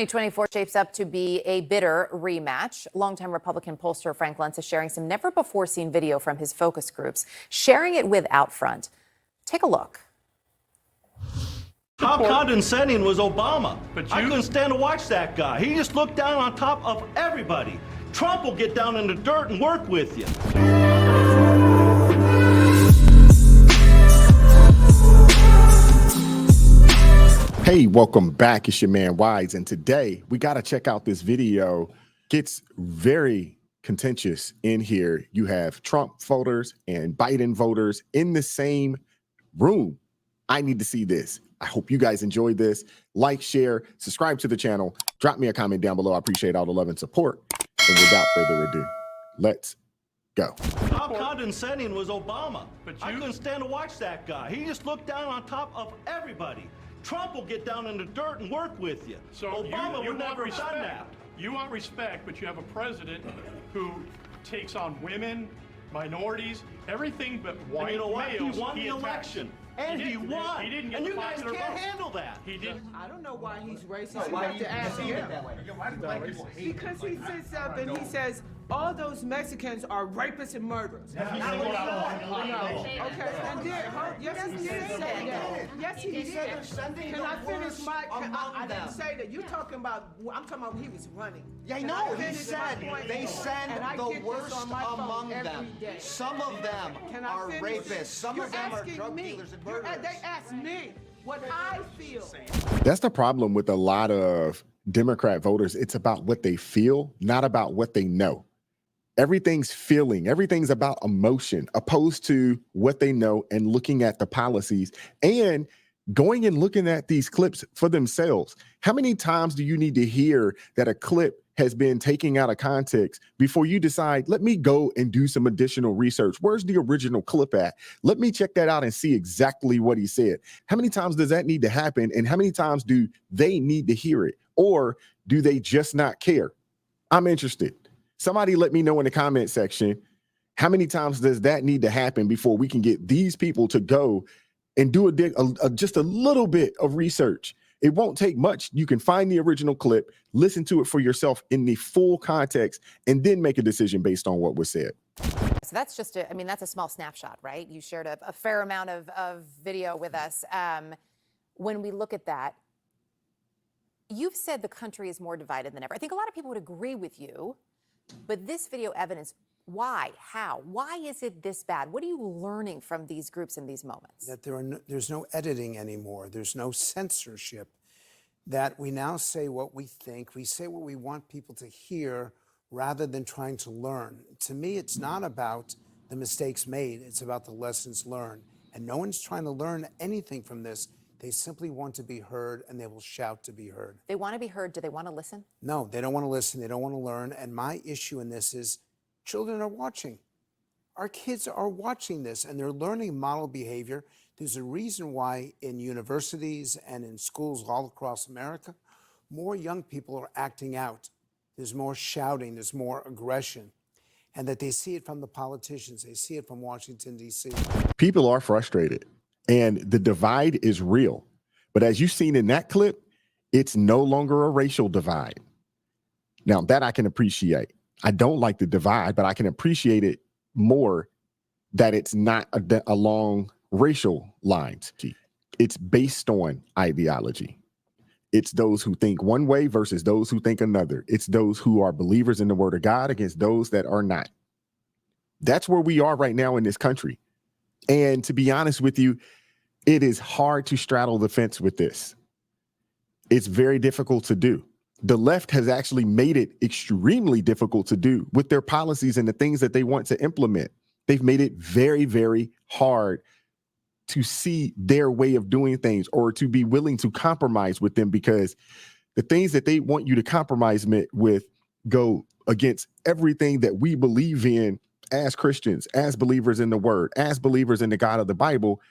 2024 shapes up to be a bitter rematch. Longtime Republican pollster Frank Luntz is sharing some never-before-seen video from his focus groups, sharing it with Outfront. Take a look. How condescending was Obama? I couldn't stand to watch that guy. He just looked down on top of everybody. Trump will get down in the dirt and work with you. Hey, welcome back. It's your man Wise, and today we got to check out this video. Gets very contentious in here. You have Trump voters and Biden voters in the same room. I need to see this. I hope you guys enjoyed this. Like, share, subscribe to the channel. Drop me a comment down below. I appreciate all the love and support. And without further ado, let's go. How condescending was Obama? I couldn't stand to watch that guy. He just looked down on top of everybody. Trump will get down in the dirt and work with you. So Obama you would never have done that. You want respect, but you have a president who takes on women, minorities, everything but white And you know what? males. He won the election. And he won. He didn't get and the you guys popular can't vote. handle that. He didn't. I don't know why he's racist. You have to ask him. Because he says something. He says all those Mexicans are rapists and murderers. Okay, and then yes, he did say that. Yes, he did. Can I finish my? I didn't say that. You're talking about. I'm talking about when he was running. Yeah, I know. He said they send the worst among them. Some of them are rapists. Some of them are drug dealers and murderers. They asked me what I feel. That's the problem with a lot of Democrat voters. It's about what they feel, not about what they know. Everything's feeling, everything's about emotion, opposed to what they know and looking at the policies and going and looking at these clips for themselves. How many times do you need to hear that a clip has been taken out of context before you decide, let me go and do some additional research? Where's the original clip at? Let me check that out and see exactly what he said. How many times does that need to happen? And how many times do they need to hear it? Or do they just not care? I'm interested. Somebody let me know in the comment section, how many times does that need to happen before we can get these people to go and do just a little bit of research? It won't take much. You can find the original clip, listen to it for yourself in the full context, and then make a decision based on what was said. So that's just that's a small snapshot, right? You shared a fair amount of video with us. When we look at that, you've said the country is more divided than ever. I think a lot of people would agree with you. But this video evidence, why? How? Why is it this bad? What are you learning from these groups in these moments? That there's no editing anymore. There's no censorship. That we now say what we think. We say what we want people to hear rather than trying to learn. To me, it's not about the mistakes made. It's about the lessons learned. And no one's trying to learn anything from this. They simply want to be heard, and they will shout to be heard. They want to be heard. Do they want to listen? No, they don't want to listen. They don't want to learn. And my issue in this is children are watching. Our kids are watching this, and they're learning model behavior. There's a reason why in universities and in schools all across America, more young people are acting out. There's more shouting. There's more aggression. And that they see it from the politicians. They see it from Washington, D.C. People are frustrated. And the divide is real. But as you've seen in that clip, it's no longer a racial divide. Now, that I can appreciate. I don't like the divide, but I can appreciate it more that it's not along racial lines. It's based on ideology. It's those who think one way versus those who think another. It's those who are believers in the word of God against those that are not. That's where we are right now in this country. And to be honest with you, it is hard to straddle the fence with this. It's very difficult to do. The left has actually made it extremely difficult to do with their policies and the things that they want to implement. They've made it very, very hard to see their way of doing things or to be willing to compromise with them, because the things that they want you to compromise with go against everything that we believe in as Christians, as believers in the word, as believers in the God of the Bible.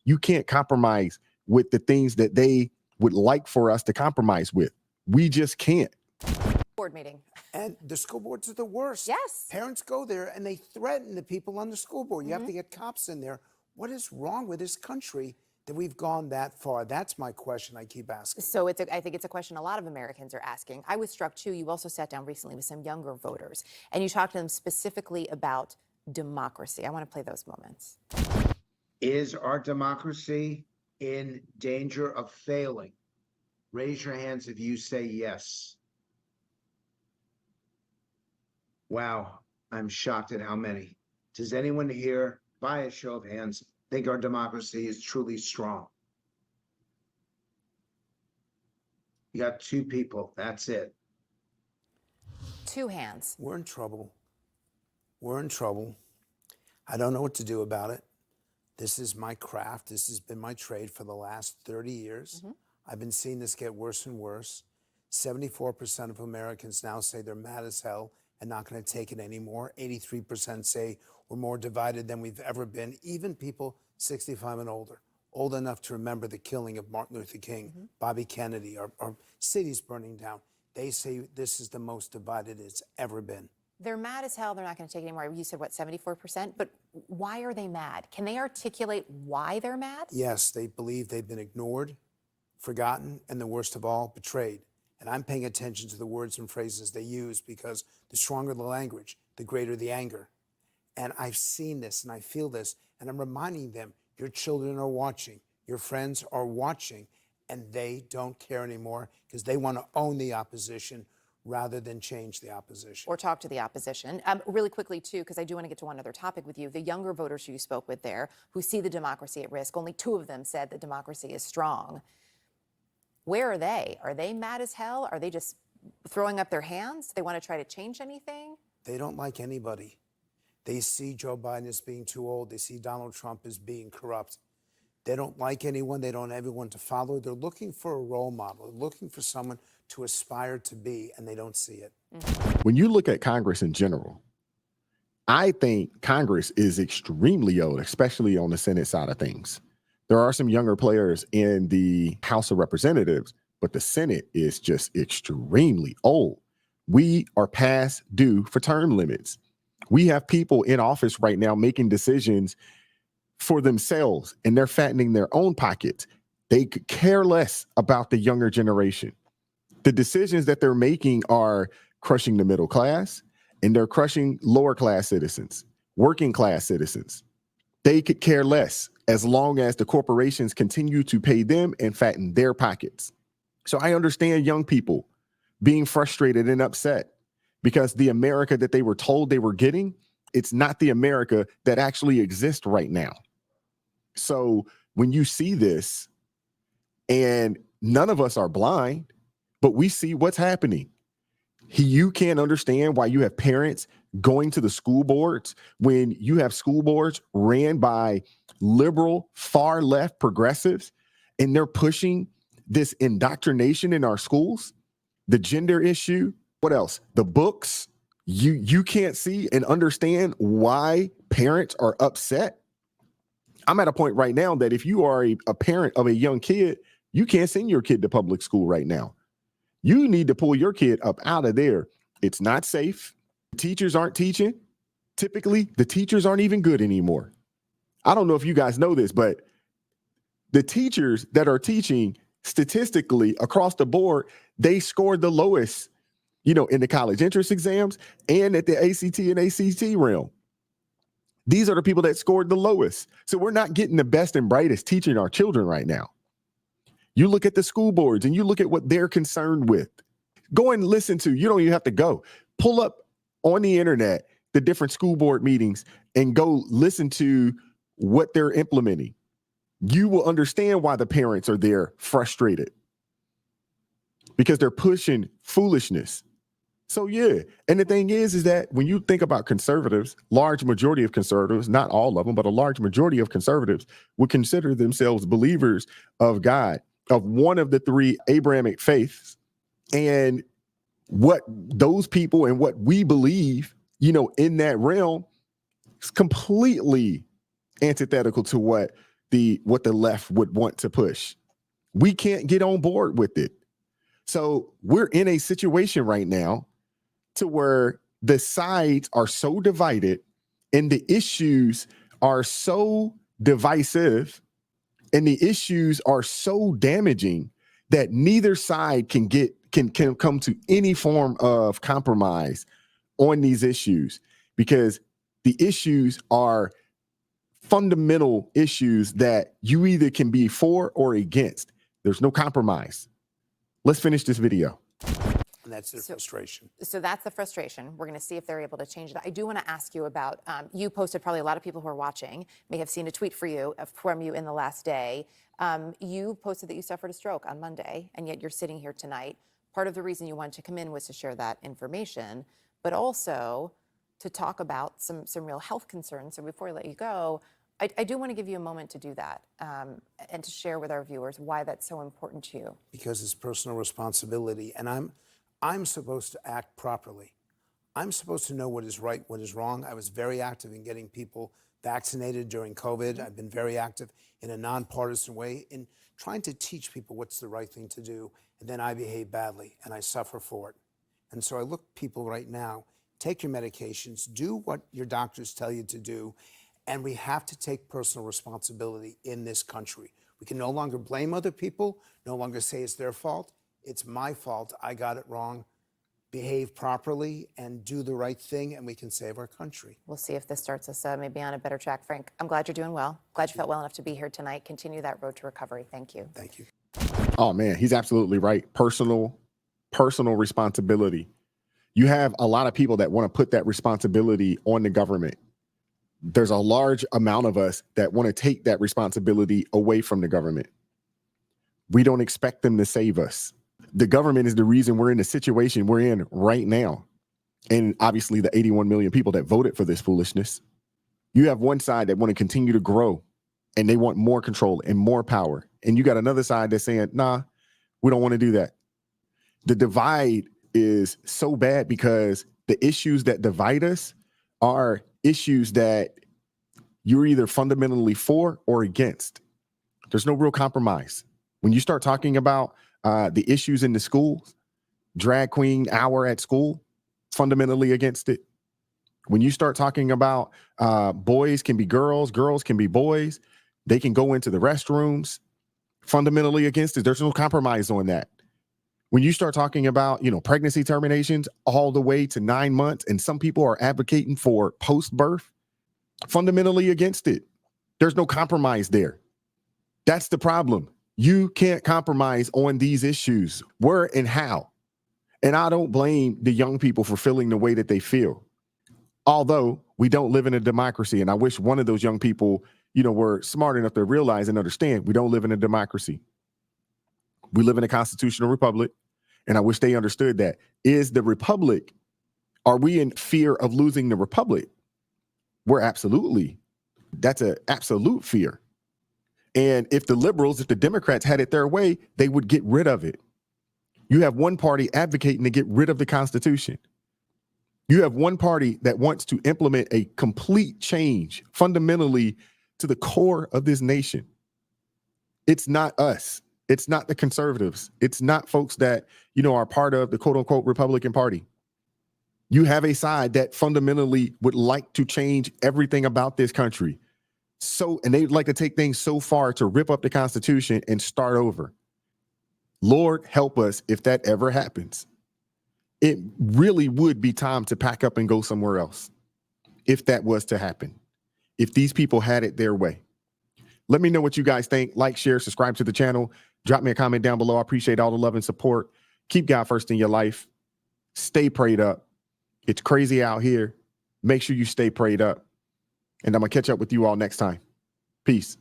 You can't compromise with the things that they would like for us to compromise with. We just can't. Board meeting. And the school boards are the worst. Yes. Parents go there and they threaten the people on the school board. You have to get cops in there. What is wrong with this country that we've gone that far? That's my question I keep asking. So I think it's a question a lot of Americans are asking. I was struck too. You also sat down recently with some younger voters, and you talked to them specifically about democracy. I want to play those moments. Is our democracy in danger of failing? Raise your hands if you say yes. Wow, I'm shocked at how many. Does anyone here, by a show of hands, think our democracy is truly strong? You got 2 people, that's it. 2 hands. We're in trouble. We're in trouble. I don't know what to do about it. This is my craft. This has been my trade for the last 30 years. I've been seeing this get worse and worse. 74% of Americans now say they're mad as hell and not going to take it anymore. 83% say we're more divided than we've ever been. Even people 65 and older, old enough to remember the killing of Martin Luther King, Bobby Kennedy, our cities burning down. They say this is the most divided it's ever been. They're mad as hell. They're not going to take it anymore. You said, what, 74%? But why are they mad? Can they articulate why they're mad? Yes, they believe they've been ignored, forgotten, and the worst of all, betrayed. And I'm paying attention to the words and phrases they use because the stronger the language, the greater the anger. And I've seen this and I feel this, and I'm reminding them, your children are watching, your friends are watching, and they don't care anymore because they want to own the opposition rather than change the opposition. Or talk to the opposition. Really quickly, too, because I do want to get to one other topic with you. The younger voters who you spoke with there who see the democracy at risk, only 2 of them said that democracy is strong. Where are they? Are they mad as hell? Are they just throwing up their hands? Do they want to try to change anything? They don't like anybody. They see Joe Biden as being too old. They see Donald Trump as being corrupt. They don't like anyone. They don't have anyone to follow. They're looking for a role model. They're looking for someone to aspire to be, and they don't see it. When you look at Congress in general, I think Congress is extremely old, especially on the Senate side of things. There are some younger players in the House of Representatives, but the Senate is just extremely old. We are past due for term limits. We have people in office right now making decisions for themselves, and they're fattening their own pockets. They could care less about the younger generation. The decisions that they're making are crushing the middle class, and they're crushing lower class citizens, working class citizens. They could care less as long as the corporations continue to pay them and fatten their pockets. So I understand young people being frustrated and upset because the America that they were told they were getting, it's not the America that actually exists right now. So when you see this, and none of us are blind, but we see what's happening. You can't understand why you have parents going to the school boards when you have school boards ran by liberal, far left progressives, and they're pushing this indoctrination in our schools, the gender issue. What else? The books. You can't see and understand why parents are upset. I'm at a point right now that if you are a parent of a young kid, you can't send your kid to public school right now. You need to pull your kid up out of there. It's not safe. Teachers aren't teaching. Typically, the teachers aren't even good anymore. I don't know if you guys know this, but the teachers that are teaching statistically across the board, they scored the lowest, in the college entrance exams and at the ACT and ACT realm. These are the people that scored the lowest. So we're not getting the best and brightest teaching our children right now. You look at the school boards and you look at what they're concerned with. Go and listen to, you don't even have to go. Pull up on the internet the different school board meetings and go listen to what they're implementing. You will understand why the parents are there frustrated because they're pushing foolishness. So yeah, and the thing is that when you think about conservatives, large majority of conservatives, not all of them, but a large majority of conservatives would consider themselves believers of God, of one of the 3 Abrahamic faiths. And what those people and what we believe, in that realm is completely antithetical to what the left would want to push. We can't get on board with it. So we're in a situation right now to where the sides are so divided and the issues are so divisive And the issues are so damaging that neither side can come to any form of compromise on these issues, because the issues are fundamental issues that you either can be for or against. There's no compromise. Let's finish this video. And that's their frustration. So that's the frustration. We're going to see if they're able to change it. I do want to ask you about, you posted, probably a lot of people who are watching may have seen a tweet from you in the last day. You posted that you suffered a stroke on Monday, and yet you're sitting here tonight. Part of the reason you wanted to come in was to share that information, but also to talk about some real health concerns. So before I let you go, I do want to give you a moment to do that, and to share with our viewers why that's so important to you. Because it's personal responsibility, and I'm supposed to act properly. I'm supposed to know what is right, what is wrong. I was very active in getting people vaccinated during COVID. I've been very active in a nonpartisan way in trying to teach people what's the right thing to do, and then I behave badly, and I suffer for it. And so I look at people right now, take your medications, do what your doctors tell you to do, and we have to take personal responsibility in this country. We can no longer blame other people, no longer say it's their fault. It's my fault, I got it wrong. Behave properly and do the right thing, and we can save our country. We'll see if this starts us maybe on a better track. Frank, I'm glad you're doing well. Glad you felt well enough to be here tonight. Continue that road to recovery. Thank you. Thank you. Oh man, he's absolutely right. Personal responsibility. You have a lot of people that want to put that responsibility on the government. There's a large amount of us that want to take that responsibility away from the government. We don't expect them to save us. The government is the reason we're in the situation we're in right now. And obviously the 81 million people that voted for this foolishness. You have one side that want to continue to grow, and they want more control and more power. And you got another side that's saying, nah, we don't want to do that. The divide is so bad because the issues that divide us are issues that you're either fundamentally for or against. There's no real compromise. When you start talking about the issues in the schools, drag queen hour at school, fundamentally against it. When you start talking about boys can be girls, girls can be boys, they can go into the restrooms, fundamentally against it. There's no compromise on that. When you start talking about, pregnancy terminations all the way to 9 months, and some people are advocating for post-birth, fundamentally against it. There's no compromise there. That's the problem. You can't compromise on these issues. Where and how? And I don't blame the young people for feeling the way that they feel. Although we don't live in a democracy, and I wish one of those young people, were smart enough to realize and understand we don't live in a democracy. We live in a constitutional republic, and I wish they understood that. Is the republic, are we in fear of losing the republic? That's an absolute fear. And if the Democrats had it their way, they would get rid of it. You have one party advocating to get rid of the Constitution. You have one party that wants to implement a complete change fundamentally to the core of this nation. It's not us. It's not the conservatives. It's not folks that, are part of the quote unquote Republican Party. You have a side that fundamentally would like to change everything about this country. And they'd like to take things so far to rip up the Constitution and start over. Lord help us if that ever happens. It really would be time to pack up and go somewhere else if that was to happen, if these people had it their way. Let me know what you guys think. Like, share, subscribe to the channel. Drop me a comment down below. I appreciate all the love and support. Keep God first in your life. Stay prayed up. It's crazy out here. Make sure you stay prayed up. And I'm going to catch up with you all next time. Peace.